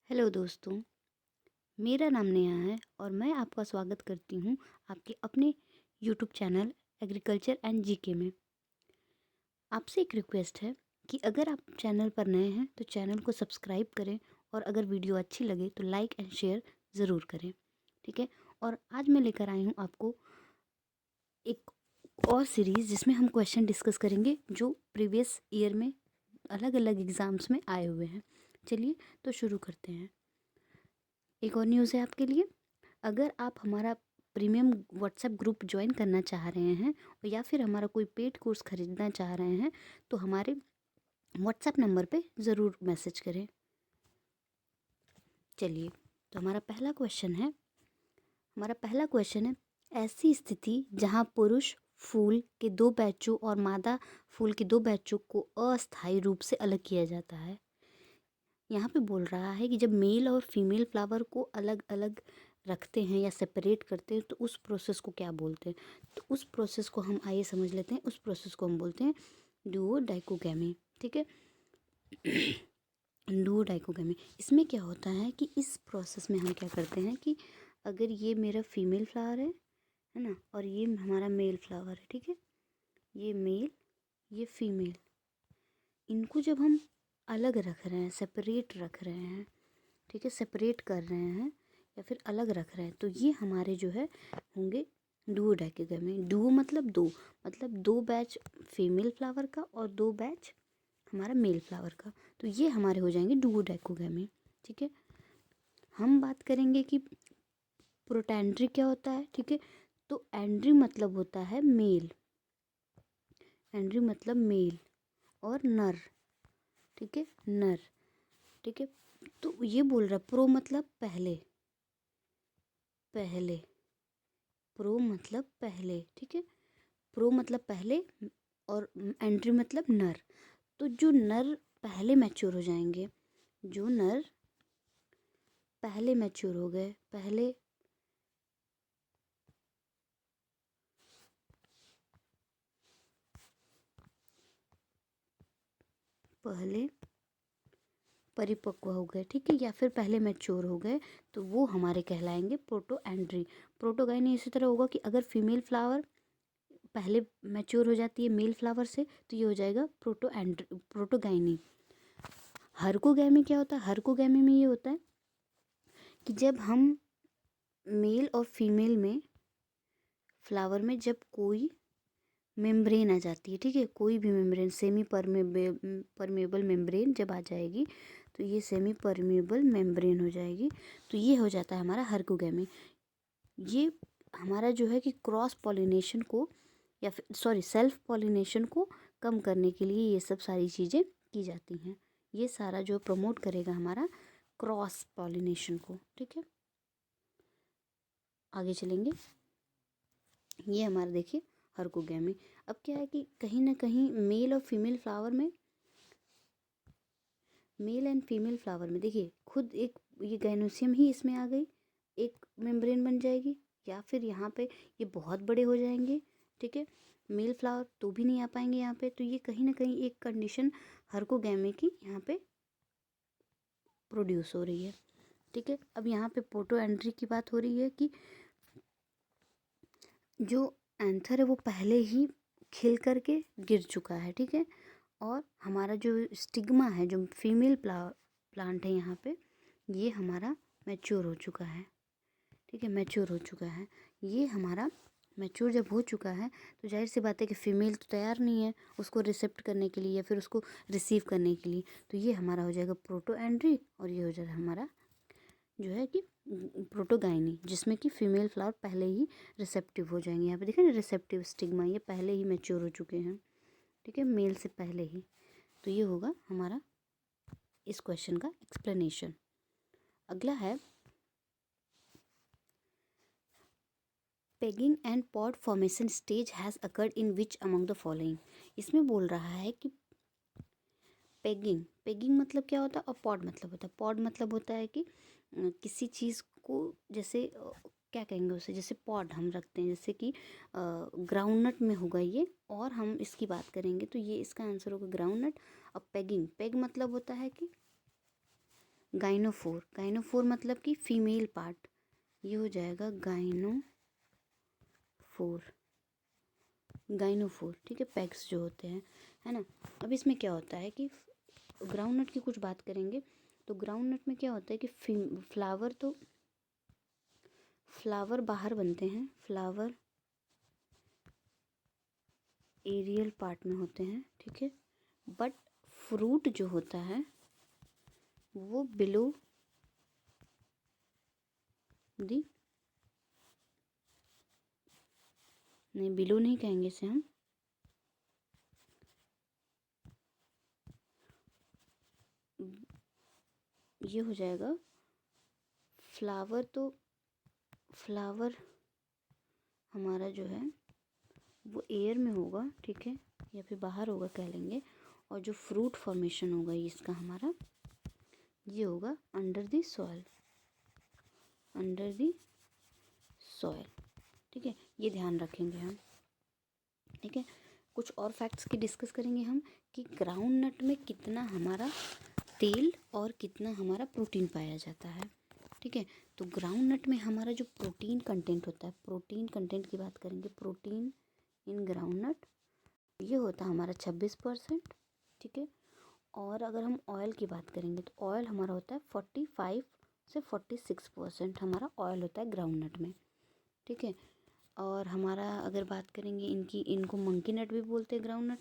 Hello दोस्तों, मेरा नाम नेहा है और मैं आपका स्वागत करती हूँ आपके अपने YouTube channel agriculture and GK में। आपसे एक रिक्वेस्ट है कि अगर आप चैनल पर नए हैं तो चैनल को सब्सक्राइब करें और अगर वीडियो अच्छी लगे तो लाइक एंड शेयर ज़रूर करें, ठीक है। और आज मैं लेकर आई हूँ आपको एक और सीरीज़ जिसमें हम क्वेश्चन डिस्कस करेंगे जो प्रीवियस ईयर में अलग अलग एग्ज़ाम्स में आए हुए हैं। चलिए तो शुरू करते हैं। एक और न्यूज़ है आपके लिए। अगर आप हमारा प्रीमियम व्हाट्सएप ग्रुप ज्वाइन करना चाह रहे हैं या फिर हमारा कोई पेड कोर्स ख़रीदना चाह रहे हैं तो हमारे व्हाट्सएप नंबर पे ज़रूर मैसेज करें। चलिए तो हमारा पहला क्वेश्चन है, ऐसी स्थिति जहां पुरुष फूल के दो बैचों और मादा फूल के दो बैचों को अस्थायी रूप से अलग किया जाता है। यहाँ पे बोल रहा है कि जब मेल और फीमेल फ्लावर को अलग अलग रखते हैं या सेपरेट करते हैं तो उस प्रोसेस को क्या बोलते हैं। तो उस प्रोसेस को हम आइए समझ लेते हैं। उस प्रोसेस को हम बोलते हैं डुओडाइकोगैमी, ठीक है। डुओडाइकोगैमी। इसमें क्या होता है कि इस प्रोसेस में हम क्या करते हैं कि अगर ये मेरा फीमेल फ्लावर है ना, और ये हमारा मेल फ्लावर है, ठीक है। ये मेल, ये फीमेल, इनको जब हम अलग रख रहे हैं, सेपरेट रख रहे हैं, ठीक है, सेपरेट कर रहे हैं या फिर अलग रख रहे हैं तो ये हमारे जो है होंगे डुओडाइकोगैमी। डुओ मतलब दो, मतलब दो बैच फीमेल फ्लावर का और दो बैच हमारा मेल फ्लावर का, तो ये हमारे हो जाएंगे डुओडाइकोगैमी, ठीक है। हम बात करेंगे कि प्रोटैंड्री क्या होता है, ठीक है। तो एंड्री मतलब होता है मेल, एंड्री मतलब मेल और नर, ठीक है, नर, ठीक है। तो ये बोल रहा है प्रो मतलब पहले, पहले, प्रो मतलब पहले, ठीक है। प्रो मतलब पहले और एंट्री मतलब नर। तो जो नर पहले मैच्योर हो जाएंगे, जो नर पहले मैच्योर हो गए, पहले पहले परिपक्व हो गए, ठीक है, या फिर पहले मैच्योर हो गए तो वो हमारे कहलाएंगे प्रोटो एंड्री। प्रोटोगाइनी इसी तरह होगा कि अगर फीमेल फ्लावर पहले मैच्योर हो जाती है मेल फ्लावर से तो ये हो जाएगा प्रोटो एंड्री, प्रोटोगाइनी। हर्कोगैमी क्या होता है, हर्कोगैमी में ये होता है कि जब हम मेल और फीमेल में फ्लावर में जब कोई मेम्ब्रेन आ जाती है, ठीक है, कोई भी मेम्ब्रेन, सेमी परमेबल मेम्ब्रेन जब आ जाएगी तो ये सेमी परमेबल मेम्ब्रेन हो जाएगी तो ये हो जाता है हमारा हर्कोगैमी। ये हमारा जो है कि क्रॉस पॉलिनेशन को या फिर सॉरी सेल्फ पॉलिनेशन को कम करने के लिए ये सब सारी चीज़ें की जाती हैं। ये सारा जो प्रमोट करेगा हमारा क्रॉस पॉलिनेशन को, ठीक है। आगे चलेंगे। ये हमारा देखिए हर्कोगैमी। अब क्या है कि कहीं ना कहीं मेल और फीमेल फ्लावर में, मेल एंड फीमेल फ्लावर में देखिए खुद एक ये गाइनोसियम ही इसमें आ गई, एक मेम्ब्रेन बन जाएगी, या फिर यहाँ पे ये बहुत बड़े हो जाएंगे, ठीक है, मेल फ्लावर तो भी नहीं आ पाएंगे यहाँ पे। तो ये कहीं ना कहीं एक कंडीशन हर्कोगैमी की यहाँ पे प्रोड्यूस हो रही है, ठीक है। अब यहाँ पे पोटो एंट्री की बात हो रही है कि जो एंथर है वो पहले ही खिल करके गिर चुका है, ठीक है। और हमारा जो स्टिग्मा है, जो फीमेल प्लांट है यहाँ पे, ये हमारा मैच्योर हो चुका है, ठीक है, मैच्योर हो चुका है। ये हमारा मैच्योर जब हो चुका है तो जाहिर सी बात है कि फ़ीमेल तो तैयार नहीं है उसको रिसेप्ट करने के लिए या फिर उसको रिसीव करने के लिए, तो ये हमारा हो जाएगा प्रोटो एंड्री और ये हो जाएगा हमारा जो है कि प्रोटोगाइनी, जिसमें कि फीमेल फ्लावर पहले ही रिसेप्टिव हो जाएंगे। यहाँ पे देखें ना, रिसेप्टिव स्टिग्मा, ये पहले ही मैच्योर हो चुके हैं, ठीक है, मेल से पहले ही। तो ये होगा हमारा इस क्वेश्चन का एक्सप्लेनेशन। अगला है pegging and pod formation stage has occurred in which among the following. इसमें बोल रहा है कि पेगिंग, पेगिंग मतलब क्या होता है और पॉड मतलब होता है, पॉड मतलब होता है कि किसी चीज़ को जैसे क्या कहेंगे उसे, जैसे पॉड हम रखते हैं, जैसे कि ग्राउंडनट में होगा ये, और हम इसकी बात करेंगे तो ये इसका आंसर होगा ग्राउंडनट। और पेगिंग, पेग मतलब होता है कि गाइनोफोर, गाइनोफोर मतलब कि फीमेल पार्ट, ये हो जाएगा गाइनोफोर, गाइनोफोर, ठीक है, पेग्स जो होते हैं, है ना। अब इसमें क्या होता है कि ग्राउंडनट की कुछ बात करेंगे तो ग्राउंडनट में क्या होता है कि फ्लावर बाहर बनते हैं, फ्लावर एरियल पार्ट में होते हैं, ठीक है, बट फ्रूट जो होता है वो बिलो दी, नहीं बिलो नहीं कहेंगे इसे हम, ये हो जाएगा फ्लावर हमारा जो है वो एयर में होगा, ठीक है, या फिर बाहर होगा कह लेंगे, और जो फ्रूट फॉर्मेशन होगा इसका हमारा ये होगा under the soil, under the soil, ठीक है, ये ध्यान रखेंगे हम, ठीक है। कुछ और फैक्ट्स की डिस्कस करेंगे हम कि ग्राउंड नट में कितना हमारा तेल और कितना हमारा प्रोटीन पाया जाता है, ठीक है। तो ग्राउंड नट में हमारा जो प्रोटीन कंटेंट होता है, प्रोटीन कंटेंट की बात करेंगे, प्रोटीन इन ग्राउंड नट ये होता है हमारा 26%, ठीक है। और अगर हम ऑयल की बात करेंगे तो ऑयल हमारा होता है 45 से 46% हमारा ऑयल होता है ग्राउंड नट में, ठीक है। और हमारा अगर बात करेंगे इनको मंकी नट भी बोलते हैं, ग्राउंड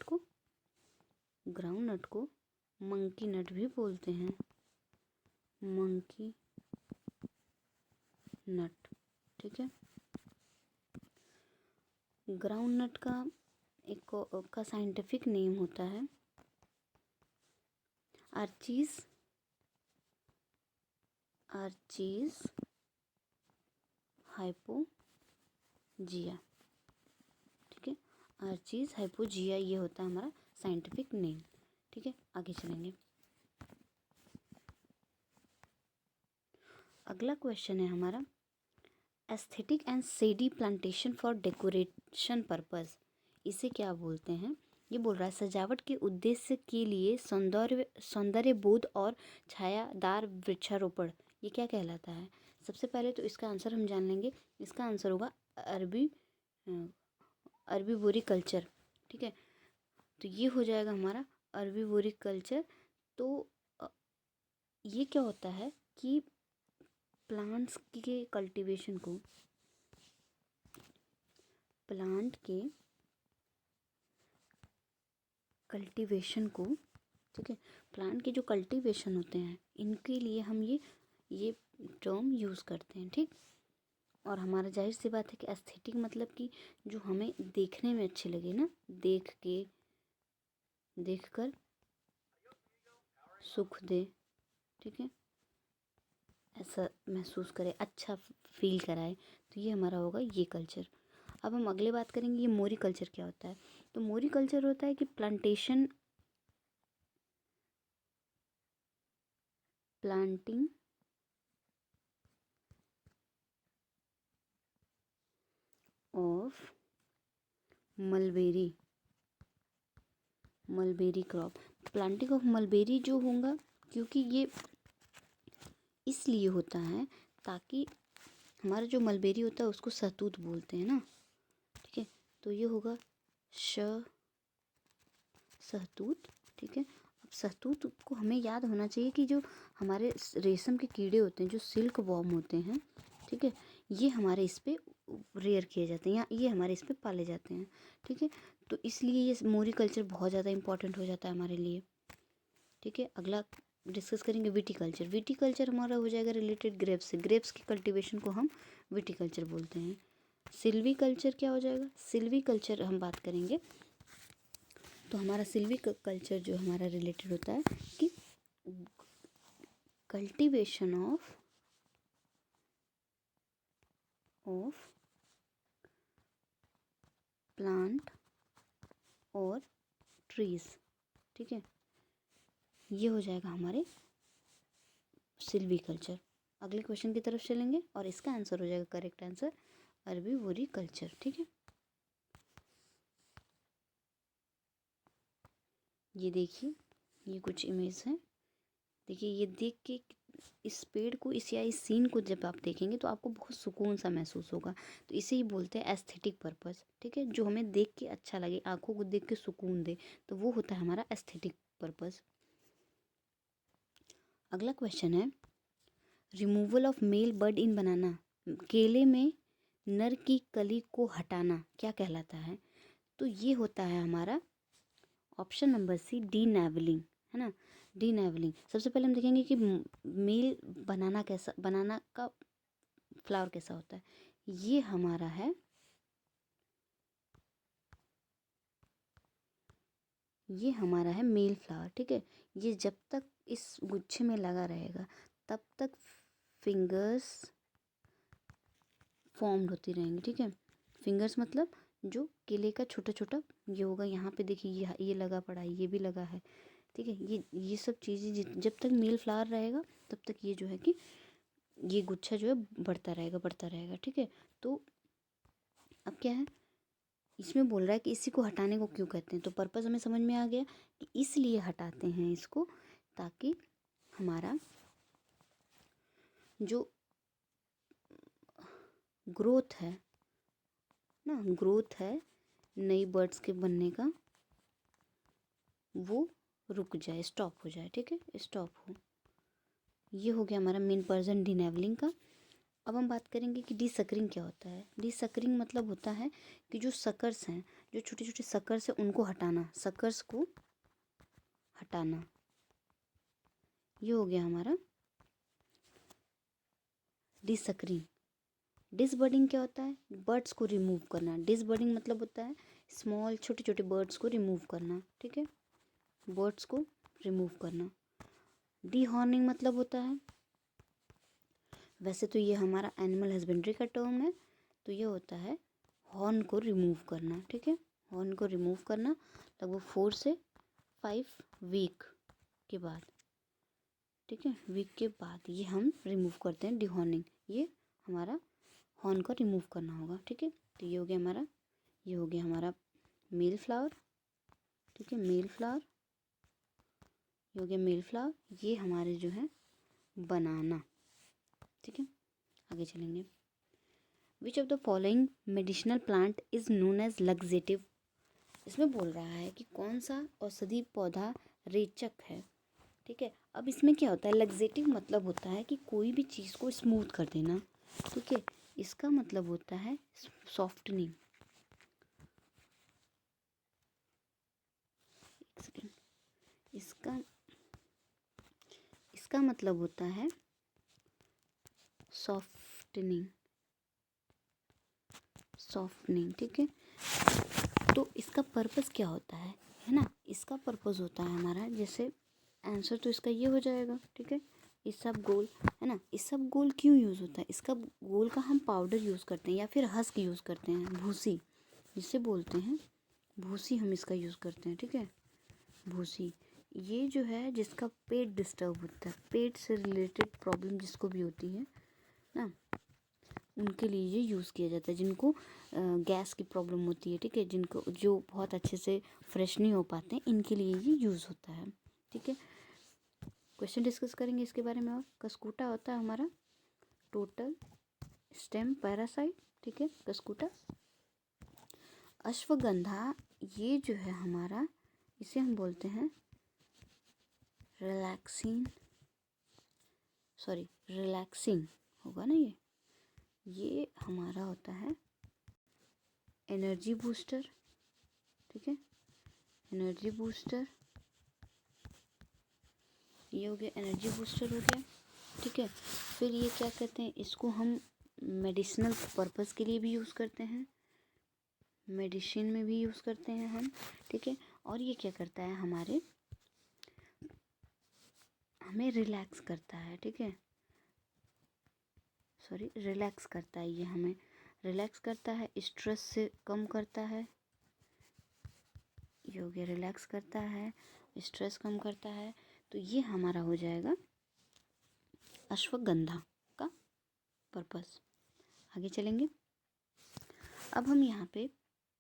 नट को मंकी नट भी बोलते हैं, मंकी नट, ठीक है। ग्राउंड नट का साइंटिफिक नेम होता है आर्चीज हाइपोजिया, ठीक है, आर्चीज हाइपोजिया ये होता है हमारा साइंटिफिक नेम, ठीक है। आगे चलेंगे, अगला क्वेश्चन है हमारा aesthetic and shady plantation for decoration purpose, इसे क्या बोलते हैं। ये बोल रहा है सजावट के उद्देश्य के लिए सौंदर्य बोध और छायादार वृक्षारोपण, ये क्या कहलाता है। सबसे पहले तो इसका आंसर हम जान लेंगे, इसका आंसर होगा अरबी कल्चर, ठीक है। तो ये हो जाएगा हमारा अरबी कल्चर। तो ये क्या होता है कि प्लांट के कल्टीवेशन को, ठीक है, प्लांट के जो कल्टीवेशन होते हैं इनके लिए हम ये टर्म यूज़ करते हैं, ठीक। और हमारा जाहिर सी बात है कि एस्थेटिक मतलब कि जो हमें देखने में अच्छे लगे ना, देखकर सुख दे, ठीक है, ऐसा महसूस करे, अच्छा फील कराए, तो ये हमारा होगा ये कल्चर। अब हम अगले बात करेंगे ये मोरी कल्चर क्या होता है। तो मोरी कल्चर होता है कि planting of mulberry crop, planting of mulberry जो होगा, क्योंकि ये इसलिए होता है ताकि हमारा जो मलबेरी होता है उसको सहतूत बोलते हैं ना, ठीक है। तो ये होगा सहतूत, ठीक है। अब सहतूत को हमें याद होना चाहिए कि जो हमारे रेशम के कीड़े होते हैं, जो सिल्क वॉर्म होते हैं, ठीक है, ये हमारे इस पे रेयर किए जाते हैं या ये हमारे इस पे पाले जाते हैं, ठीक है। तो इसलिए ये मोरी कल्चर बहुत ज़्यादा इंपॉर्टेंट हो जाता है हमारे लिए, ठीक है। अगला डिस्कस करेंगे विटीकल्चर। विटीकल्चर हमारा हो जाएगा रिलेटेड ग्रेप्स से, ग्रेप्स की कल्टीवेशन को हम विटीकल्चर बोलते हैं। सिल्वीकल्चर क्या हो जाएगा, सिल्वीकल्चर हम बात करेंगे तो हमारा सिल्वीकल्चर जो हमारा रिलेटेड होता है कि कल्टीवेशन ऑफ प्लांट और ट्रीज, ठीक है, ये हो जाएगा हमारे सिल्वीकल्चर। अगले क्वेश्चन की तरफ चलेंगे और इसका आंसर हो जाएगा करेक्ट आंसर अरबी कल्चर, ठीक है। ये देखिए, ये कुछ इमेज है, देखिए ये देख के इस पेड़ को इस सीन को जब आप देखेंगे तो आपको बहुत सुकून सा महसूस होगा। तो इसे ही बोलते हैं एस्थेटिक पर्पस, ठीक है, जो हमें देख के अच्छा लगे, आंखों को देख के सुकून दे, तो वो होता है हमारा एस्थेटिक पर्पस। अगला क्वेश्चन है, removal of male bud in banana, केले में नर की कली को हटाना क्या कहलाता है? तो ये होता है हमारा ऑप्शन नंबर सी, डीनेवलिंग, है ना, डीनेवलिंग। सबसे पहले हम देखेंगे कि मेल बनाना कैसा, बनाना का फ्लावर कैसा होता है। ये हमारा है, ये हमारा है मेल फ्लावर, ठीक है। ये जब तक इस गुच्छे में लगा रहेगा तब तक फिंगर्स फॉर्म्ड होती रहेंगी, ठीक है। फिंगर्स मतलब जो केले का छोटा छोटा ये होगा, यहाँ पे देखिए ये लगा पड़ा है, ये भी लगा है, ठीक है। ये सब चीज़ें जब तक मेल फ्लावर रहेगा तब तक ये जो है कि ये गुच्छा जो है बढ़ता रहेगा, बढ़ता रहेगा, ठीक है। तो अब क्या है, इसमें बोल रहा है कि इसी को हटाने को क्यों कहते हैं, तो पर्पस हमें समझ में आ गया कि इसलिए हटाते हैं इसको ताकि हमारा जो ग्रोथ है ना, ग्रोथ है नई बर्ड्स के बनने का, वो रुक जाए, स्टॉप हो जाए, ठीक है, स्टॉप हो। ये हो गया हमारा मेन पर्सन डिनेवलिंग का। अब हम बात करेंगे कि डीसकरिंग क्या होता है। डीसकरिंग मतलब होता है कि जो सकर्स हैं, जो छोटे छोटे सकर्स हैं उनको हटाना, सकर्स को हटाना। ये हो गया हमारा डीसकरिंग। डिसबर्डिंग क्या होता है, बर्ड्स को रिमूव करना। डिसबर्डिंग मतलब होता है स्मॉल छोटे छोटे बर्ड्स को रिमूव करना, ठीक है, बर्ड्स को रिमूव करना। डीहॉर्निंग मतलब होता है, वैसे तो ये हमारा एनिमल हस्बेंड्री का टर्म है, तो ये होता है हॉर्न को रिमूव करना, ठीक है, हॉर्न को रिमूव करना लगभग 4 से 5 वीक के बाद, ठीक है, वीक के बाद ये हम रिमूव करते हैं डिहॉर्निंग। ये हमारा हॉर्न को रिमूव करना होगा, ठीक है। तो ये हो गया हमारा, ये हो गया हमारा मेल फ्लावर, ठीक है, मेल फ्लावर, ये हो गया मेल फ्लावर। ये हमारे जो है बनाना, ठीक है। आगे चलेंगे, which of the following medicinal plant is known as laxative. इसमें बोल रहा है कि कौन सा औषधि पौधा रेचक है, ठीक है। अब इसमें क्या होता है, लग्जेटिव मतलब होता है कि कोई भी चीज़ को स्मूथ कर देना, ठीक है। इसका मतलब होता है सॉफ्टनिंग, एक सेकेंड, इसका इसका मतलब होता है सॉफ्टनिंग, सॉफ्टनिंग, ठीक है। तो इसका पर्पस क्या होता है ना, इसका पर्पस होता है हमारा, जैसे आंसर तो इसका ये हो जाएगा, ठीक है, इसब गोल, है ना। इसब गोल क्यों यूज़ होता है, इसका गोल का हम पाउडर यूज़ करते हैं या फिर हस्क यूज़ करते हैं, भूसी जिसे बोलते हैं, भूसी हम इसका यूज़ करते हैं, ठीक है, भूसी। ये जो है जिसका पेट डिस्टर्ब होता है, पेट से रिलेटेड प्रॉब्लम जिसको भी होती है ना, उनके लिए ये यूज़ किया जाता है, जिनको गैस की प्रॉब्लम होती है, ठीक है, जिनको जो बहुत अच्छे से फ्रेश नहीं हो पाते हैं, इनके लिए ये यूज़ होता है, ठीक है। क्वेश्चन डिस्कस करेंगे इसके बारे में। और कस्कूटा होता है हमारा टोटल स्टेम पैरासाइट, ठीक है, कस्कूटा। अश्वगंधा, ये जो है हमारा, इसे हम बोलते हैं रिलैक्सिंग होगा ना, ये हमारा होता है एनर्जी बूस्टर, ठीक है, एनर्जी बूस्टर, ये हो गया एनर्जी बूस्टर हो गया, ठीक है। फिर ये क्या कहते हैं, इसको हम मेडिसिनल पर्पस के लिए भी यूज़ करते हैं, मेडिसिन में भी यूज़ करते हैं हम, ठीक है। और ये क्या करता है, हमें रिलैक्स करता है, ठीक है, सॉरी रिलैक्स करता है, ये हमें रिलैक्स करता है, स्ट्रेस से कम करता है, ये हो गया रिलैक्स करता है, स्ट्रेस कम करता है। तो ये हमारा हो जाएगा अश्वगंधा का पर्पस। आगे चलेंगे, अब हम यहाँ पे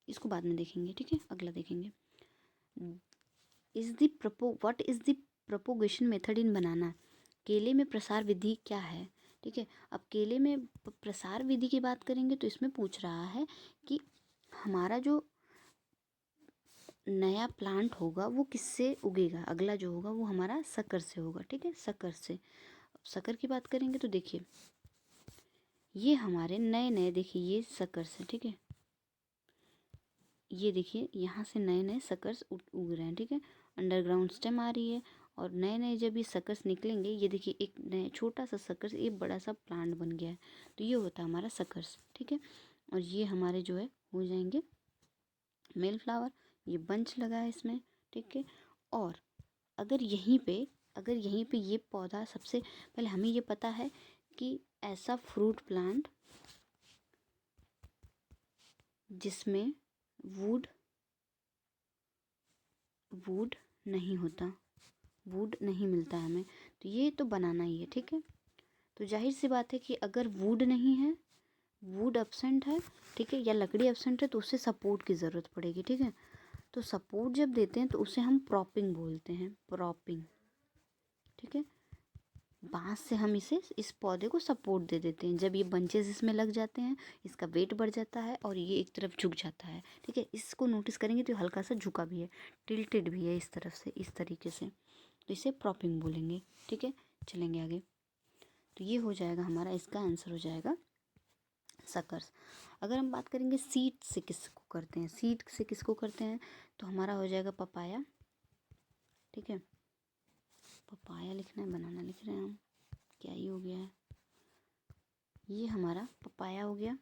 इसको बाद में देखेंगे, ठीक है, अगला देखेंगे। What is the propagation method in banana. केले में प्रसार विधि क्या है, ठीक है। अब केले में प्रसार विधि की बात करेंगे तो इसमें पूछ रहा है कि हमारा जो नया प्लांट होगा वो किससे उगेगा, अगला जो होगा वो हमारा शक्कर से होगा, ठीक है, शक्कर से। शक्कर की बात करेंगे तो देखिए ये हमारे नए नए, देखिए ये शक्कर से, ठीक है, ये देखिए यहाँ से नए नए शकर्स उग रहे हैं, ठीक है, अंडरग्राउंड स्टेम आ रही है और नए नए जब ये शकर्स निकलेंगे, ये देखिए एक नए छोटा सा शकर्स ये बड़ा सा प्लांट बन गया है, तो ये होता है हमारा शकर्स, ठीक है। और ये हमारे जो है हो जाएंगे मेल फ्लावर, ये बंच लगा है इसमें, ठीक है। और अगर यहीं पे ये पौधा, सबसे पहले हमें ये पता है कि ऐसा फ्रूट प्लांट जिसमें वुड वुड नहीं होता, वुड नहीं मिलता है हमें, तो ये तो बनाना ही है, ठीक है। तो जाहिर सी बात है कि अगर वुड नहीं है, वुड एब्सेंट है, ठीक है, या लकड़ी एब्सेंट है, तो उससे सपोर्ट की ज़रूरत पड़ेगी, ठीक है। तो सपोर्ट जब देते हैं तो उसे हम प्रॉपिंग बोलते हैं, प्रॉपिंग, ठीक है। बांस से हम इस पौधे को सपोर्ट दे देते हैं, जब ये बंचेस इसमें लग जाते हैं इसका वेट बढ़ जाता है और ये एक तरफ झुक जाता है, ठीक है। इसको नोटिस करेंगे तो हल्का सा झुका भी है, टिल्टेड भी है इस तरफ से, इस तरीके से, तो इसे प्रॉपिंग बोलेंगे, ठीक है। चलेंगे आगे, तो ये हो जाएगा हमारा, इसका आंसर हो जाएगा सकर्स। अगर हम बात करेंगे सीड से किसको करते हैं, सीड से किसको करते हैं, तो हमारा हो जाएगा पपाया, ठीक है। पपाया लिखना है, बनाना लिख रहे हैं हम, क्या ही हो गया है, ये हमारा पपाया हो गया,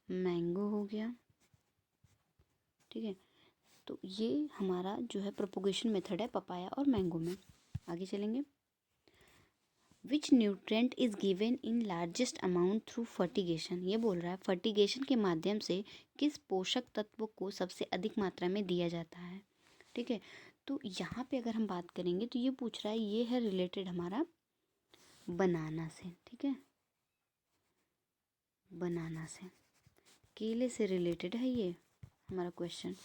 मैंगो हो गया, ठीक है। तो ये हमारा जो है प्रोपोगेशन मेथड है पपाया और मैंगो में। आगे चलेंगे, which nutrient is given in largest amount through fertigation, ये बोल रहा है फर्टिगेशन के माध्यम से किस पोषक तत्व को सबसे अधिक मात्रा में दिया जाता है, ठीक है। तो यहाँ पे अगर हम बात करेंगे तो ये पूछ रहा है, ये है रिलेटेड हमारा बनाना से, ठीक है, बनाना से, केले से रिलेटेड है ये हमारा क्वेश्चन,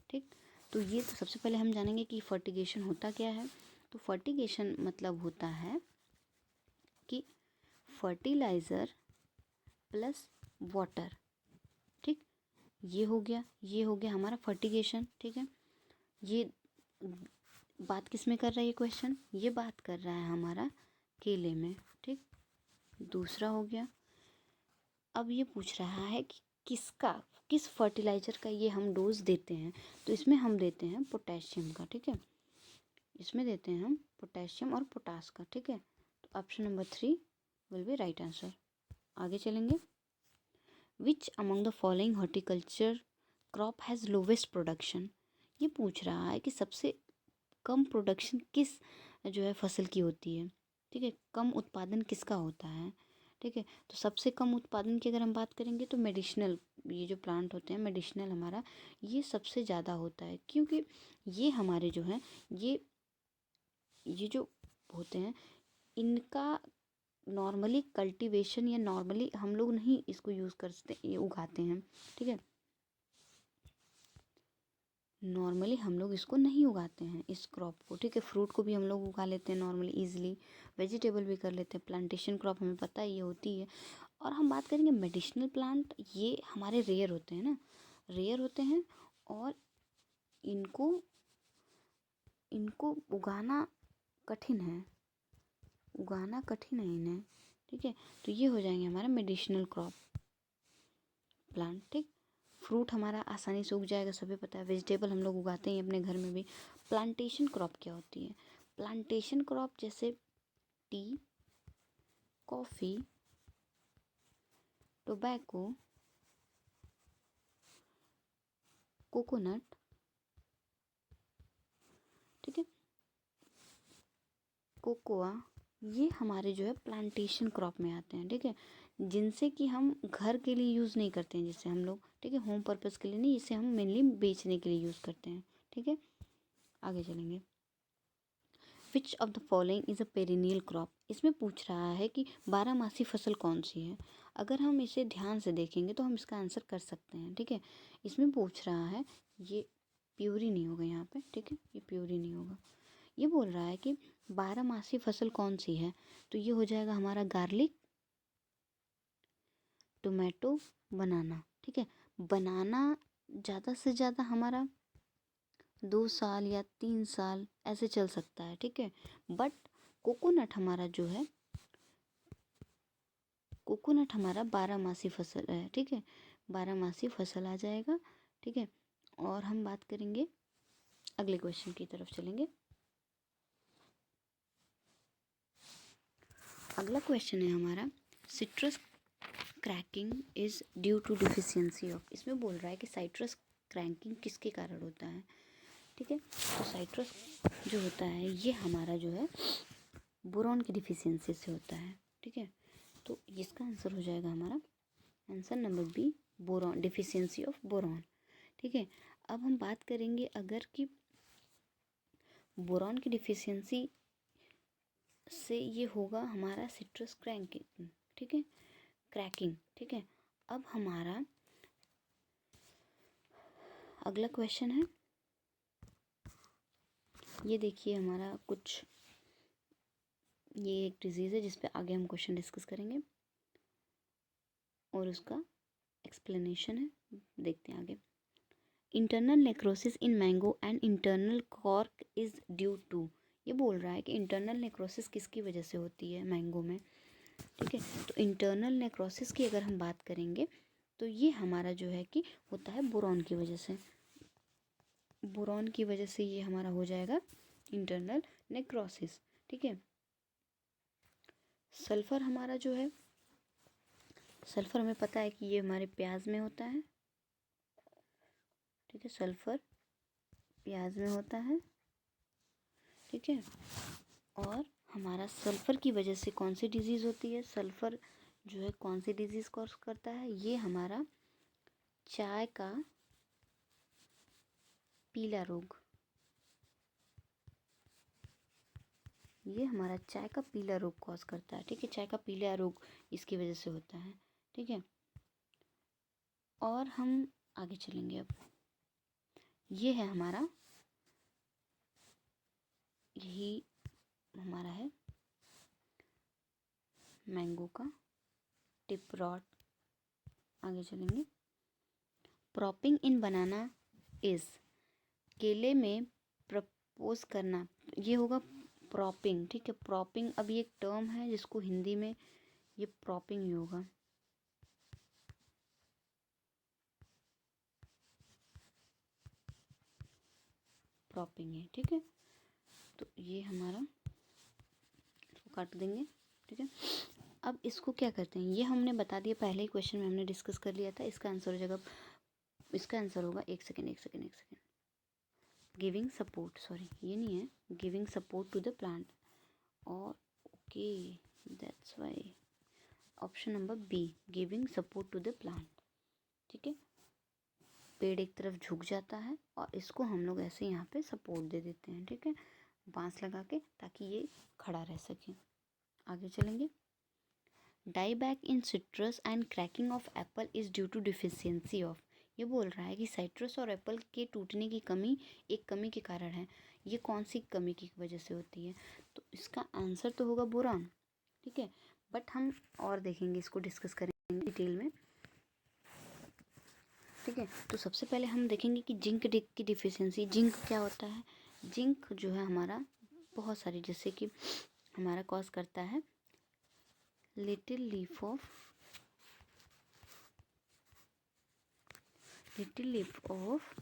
ठीक। तो ये तो सबसे पहले हम जानेंगे कि फर्टिगेशन होता क्या है। तो फर्टिगेशन मतलब होता है कि फर्टिलाइज़र प्लस वाटर, ठीक, ये हो गया, ये हो गया हमारा फर्टिगेशन, ठीक है। ये बात किस में कर रहा है ये क्वेश्चन, ये बात कर रहा है हमारा केले में, ठीक। दूसरा हो गया, अब ये पूछ रहा है कि किस फर्टिलाइज़र का ये हम डोज देते हैं, तो इसमें हम देते हैं पोटेशियम का, ठीक है, इसमें देते हैं हम पोटेशियम और पोटास का, ठीक है। तो option number 3 will be right answer. आगे चलेंगे, which among the following horticulture crop has lowest production, ये पूछ रहा है कि सबसे कम प्रोडक्शन किस जो है फसल की होती है, ठीक है, कम उत्पादन किसका होता है, ठीक है। तो सबसे कम उत्पादन की अगर हम बात करेंगे तो मेडिसिनल, ये जो प्लांट होते हैं मेडिसिनल हमारा, ये सबसे ज़्यादा होता है, क्योंकि ये हमारे जो हैं ये जो होते हैं इनका नॉर्मली कल्टीवेशन या नॉर्मली हम लोग नहीं इसको यूज़ करते, ये उगाते हैं, ठीक है, नॉर्मली हम लोग इसको नहीं उगाते हैं इस क्रॉप को, ठीक है। फ्रूट को भी हम लोग उगा लेते हैं नॉर्मली ईजिली, वेजिटेबल भी कर लेते हैं, प्लांटेशन क्रॉप हमें पता है ये होती है। और हम बात करेंगे मेडिसिनल प्लांट, ये हमारे रेयर होते हैं ना, रेयर होते हैं, और इनको इनको उगाना कठिन है इन्हें, ठीक है। तो ये हो जाएंगे हमारा मेडिसिनल क्रॉप प्लांट, ठीक। फ्रूट हमारा आसानी से उग जाएगा, सभी पता है, वेजिटेबल हम लोग उगाते हैं अपने घर में भी। प्लांटेशन क्रॉप क्या होती है, प्लांटेशन क्रॉप जैसे टी, कॉफ़ी, टोबैको, कोकोनट, ठीक है, कोकोआ, ये हमारे जो है प्लांटेशन क्रॉप में आते हैं, ठीक है, जिनसे कि हम घर के लिए यूज़ नहीं करते हैं, जिससे हम लोग, ठीक है, होम पर्पज़ के लिए नहीं, इसे हम मेनली बेचने के लिए यूज़ करते हैं, ठीक है। आगे चलेंगे, which of the following is a perennial crop, इसमें पूछ रहा है कि बारहमासी फसल कौन सी है। अगर हम इसे ध्यान से देखेंगे तो हम इसका आंसर कर सकते हैं, ठीक है। इसमें पूछ रहा है, ये प्योरी नहीं होगा यहाँ पे, ठीक है, ये प्योरी नहीं होगा, ये बोल रहा है कि 12 मासी फसल कौन सी है, तो ये हो जाएगा हमारा गार्लिक, टोमेटो, बनाना। ठीक है, बनाना ज़्यादा से ज़्यादा हमारा 2 साल या 3 साल ऐसे चल सकता है। ठीक है, बट कोकोनट हमारा जो है, कोकोनट हमारा 12 मासी फसल है। ठीक है, 12 मासी फसल आ जाएगा। ठीक है, और हम बात करेंगे, अगले क्वेश्चन की तरफ चलेंगे। अगला क्वेश्चन है हमारा, citrus cracking is due to deficiency of. इसमें बोल रहा है कि साइट्रस क्रैकिंग किसके कारण होता है। ठीक है, तो साइट्रस जो होता है ये हमारा जो है बोरॉन की डिफिशियंसी से होता है। ठीक है, तो इसका आंसर हो जाएगा हमारा answer number B, boron, deficiency of boron. ठीक है, अब हम बात करेंगे अगर कि बोरॉन की डिफिशियंसी से ये होगा हमारा सिट्रस क्रैकिंग। ठीक है, क्रैकिंग। ठीक है, अब हमारा अगला क्वेश्चन है, ये देखिए हमारा कुछ, ये एक डिजीज़ है जिस पे आगे हम क्वेश्चन डिस्कस करेंगे और उसका एक्सप्लेनेशन है, देखते हैं आगे। Internal necrosis in mango and internal cork is due to. ये बोल रहा है कि इंटरनल नेक्रोसिस किसकी वजह से होती है मैंगो में। ठीक है, तो इंटरनल नेक्रोसिस की अगर हम बात करेंगे तो ये हमारा जो है कि होता है बोरॉन की वजह से। बोरॉन की वजह से ये हमारा हो जाएगा इंटरनल नेक्रोसिस। ठीक है, सल्फ़र हमारा जो है, सल्फ़र हमें पता है कि ये हमारे प्याज में होता है। ठीक है, सल्फ़र प्याज में होता है। ठीक है, और हमारा सल्फ़र की वजह से कौन सी डिज़ीज़ होती है, सल्फ़र जो है कौन सी डिज़ीज़ कॉज करता है, ये हमारा चाय का पीला रोग, ये हमारा चाय का पीला रोग कॉज करता है। ठीक है, चाय का पीला रोग इसकी वजह से होता है। ठीक है, और हम आगे चलेंगे। अब ये है हमारा, यही हमारा है मैंगो का टिप रॉट। आगे चलेंगे, प्रॉपिंग इन बनाना इज, केले में प्रपोज करना, ये होगा प्रॉपिंग। ठीक है, प्रॉपिंग अभी एक टर्म है जिसको हिंदी में ये प्रॉपिंग ही होगा। प्रॉपिंग है। ठीक है, तो ये हमारा, इसको काट देंगे। ठीक है, अब इसको क्या करते हैं, ये हमने बता दिया, पहले ही क्वेश्चन में हमने डिस्कस कर लिया था। इसका आंसर हो जाएगा, इसका आंसर होगा, एक सेकेंड एक सेकेंड एक सेकेंड, गिविंग सपोर्ट, सॉरी ये नहीं है, giving support to the plant, और okay that's why option number B, giving support to the plant. ठीक है, पेड़ एक तरफ झुक जाता है और इसको हम लोग ऐसे यहाँ पे सपोर्ट दे देते हैं। ठीक है, बांस लगा के, ताकि ये खड़ा रह सके। आगे चलेंगे, dieback in citrus and cracking of apple is due to deficiency of. ये बोल रहा है कि साइट्रस और एप्पल के टूटने की कमी एक कमी के कारण है। ये कौन सी कमी की वजह से होती है, तो इसका आंसर तो होगा बोरान। ठीक है, बट हम और देखेंगे, इसको डिस्कस करेंगे डिटेल में। ठीक है, तो सबसे पहले हम देखेंगे कि जिंक की डिफिशियंसी, जिंक क्या होता है। जिंक जो है हमारा बहुत सारी, जैसे कि हमारा कॉज करता है little leaf of, little leaf of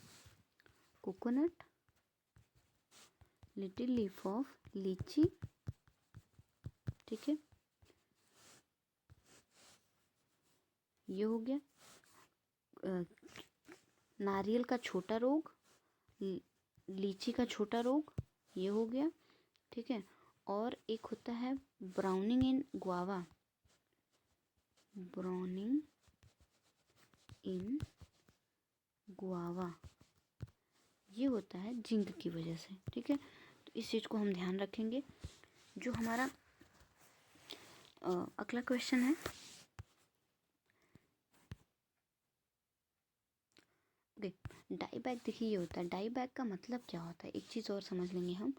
coconut, little leaf of लीची। ठीक है, ये हो गया। नारियल का छोटा रोग, लीची का छोटा रोग, ये हो गया। ठीक है, और एक होता है ब्राउनिंग इन गुआवा, ब्राउनिंग इन गुआवा, ये होता है जिंक की वजह से। ठीक है, तो इस चीज़ को हम ध्यान रखेंगे। जो हमारा अगला क्वेश्चन है, ओके, डाई बैग। देखिए ये होता है, डाई बैग का मतलब क्या होता है, एक चीज़ और समझ लेंगे हम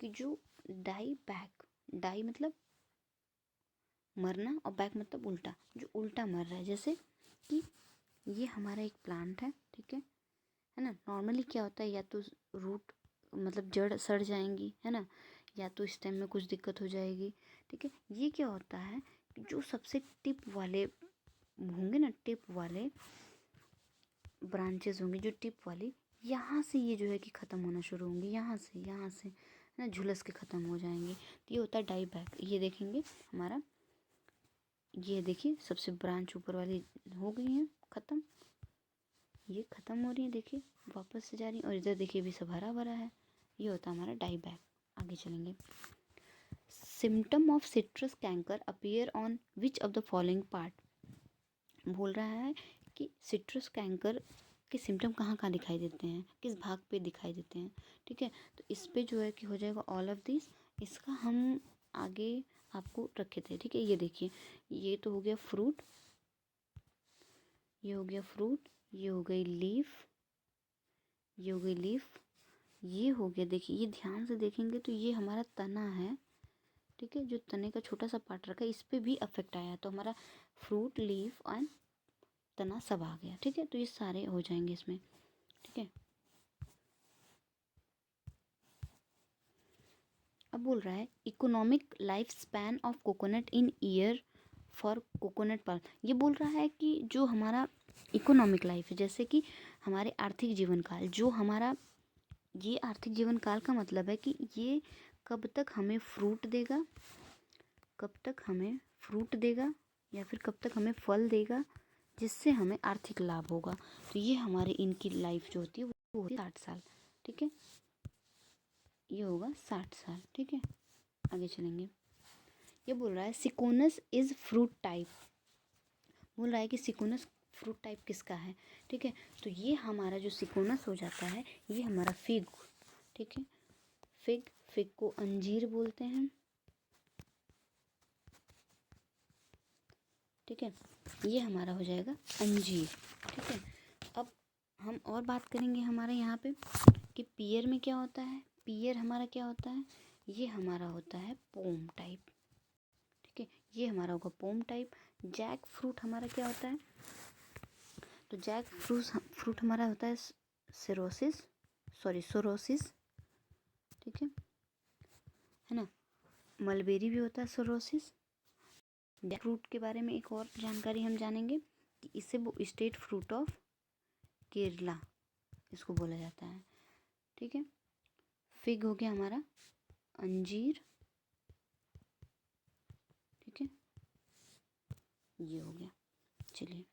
कि जो डाई बैक, डाई मतलब मरना और बैक मतलब उल्टा, जो उल्टा मर रहा है, जैसे कि ये हमारा एक प्लांट है, ठीक है ना। नॉर्मली क्या होता है, या तो रूट मतलब जड़ सड़ जाएंगी, है ना, या तो स्टेम में कुछ दिक्कत हो जाएगी, ठीक है। ये क्या होता है कि जो सबसे टिप वाले होंगे ना, टिप वाले ब्रांचेस होंगे, जो टिप वाली, यहाँ से ये जो है कि ख़त्म होना शुरू होंगी, यहाँ से ना झुलस के ख़त्म हो जाएंगे। तो ये होता है डाई बैक। ये देखेंगे हमारा, ये देखिए सबसे ब्रांच ऊपर वाली हो गई है ख़त्म, ये ख़त्म हो रही है, देखिए वापस से जा रही है, और इधर देखिए भी सब हरा भरा है। ये होता है हमारा डाई बैक। आगे चलेंगे। Symptom of citrus canker appear on which of the following part. बोल रहा है कि सिट्रस कैंकर के सिम्टम कहाँ कहाँ दिखाई देते हैं, किस भाग पे दिखाई देते हैं, ठीक है। तो इस पे जो है कि हो जाएगा ऑल ऑफ दिस। इसका हम आगे आपको रखे थे, ठीक है। ये देखिए, ये तो हो गया फ्रूट, ये हो गया फ्रूट, ये हो गई लीफ, ये हो गई लीफ, ये हो गया, देखिए ये ध्यान से देखेंगे तो ये हमारा तना है, ठीक है। जो तने का छोटा सा पार्ट रखा है, इस पे भी अफेक्ट आया, तो हमारा फ्रूट, लीफ एंड तना सब आ गया, ठीक है। तो ये सारे हो जाएंगे इसमें, ठीक है। अब बोल रहा है economic life span of coconut in year for coconut palm. ये बोल रहा है कि जो हमारा इकोनॉमिक लाइफ है, जैसे कि हमारे आर्थिक जीवन काल, जो हमारा ये आर्थिक जीवन काल का मतलब है कि ये कब तक हमें फ्रूट देगा, कब तक हमें फ्रूट देगा, या फिर कब तक हमें फल देगा, जिससे हमें आर्थिक लाभ होगा। तो ये हमारे इनकी लाइफ जो होती है वो होती है 60 साल, ठीक है। ये होगा 60 साल, ठीक है। आगे चलेंगे। ये बोल रहा है सिकोनस इज फ्रूट टाइप। बोल रहा है कि सिकोनस फ्रूट टाइप किसका है, ठीक है। तो ये हमारा जो सिकोनस हो जाता है, ये हमारा फिग, ठीक है। फिग, फिग को अंजीर बोलते हैं, ठीक है। ये हमारा हो जाएगा अंजीर, ठीक है। अब हम और बात करेंगे हमारे यहाँ पे कि पियर में क्या होता है। पियर हमारा क्या होता है, ये हमारा होता है पोम टाइप, ठीक है। ये हमारा होगा पोम टाइप। जैक फ्रूट हमारा क्या होता है, तो जैक फ्रूट हमारा होता है सोरोसिस, ठीक है ना। मलबेरी भी होता है सोरोसिस। जैक फ्रूट के बारे में एक और जानकारी हम जानेंगे कि इसे वो स्टेट फ्रूट ऑफ केरला इसको बोला जाता है, ठीक है। फिग हो गया हमारा अंजीर, ठीक है। ये हो गया, चलिए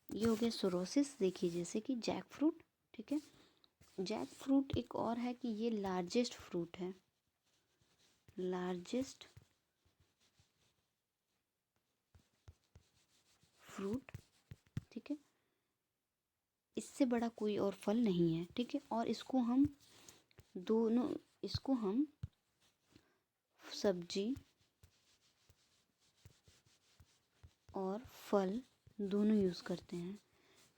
ये हो गया सोरोसिस। देखिए जैसे कि जैक फ्रूट, ठीक है। जैक फ्रूट एक और है कि ये लार्जेस्ट फ्रूट है, लार्जेस्ट फ्रूट, ठीक है। इससे बड़ा कोई और फल नहीं है, ठीक है। और इसको हम सब्जी और फल दोनों यूज़ करते हैं,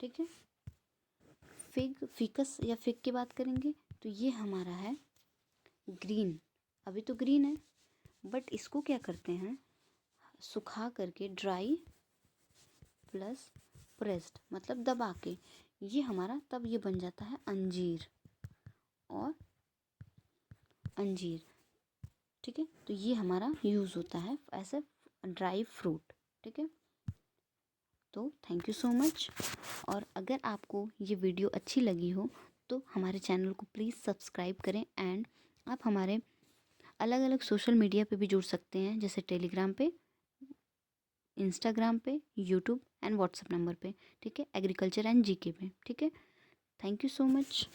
ठीक है। फिकस या फिग की बात करेंगे तो ये हमारा है ग्रीन, अभी तो ग्रीन है, बट इसको क्या करते हैं, सुखा करके, ड्राई प्लस प्रेस्ड मतलब दबा के, ये हमारा तब ये बन जाता है अंजीर और अंजीर, ठीक है। तो ये हमारा यूज़ होता है एज अ ड्राई फ्रूट, ठीक है। तो थैंक यू सो मच। और अगर आपको ये वीडियो अच्छी लगी हो तो हमारे चैनल को प्लीज़ सब्सक्राइब करें, एंड आप हमारे अलग अलग सोशल मीडिया पे भी जुड़ सकते हैं, जैसे टेलीग्राम पे, इंस्टाग्राम पे, यूट्यूब एंड व्हाट्सएप नंबर पे, ठीक है। एग्रीकल्चर एंड जीके पे, ठीक है। Thank you so much.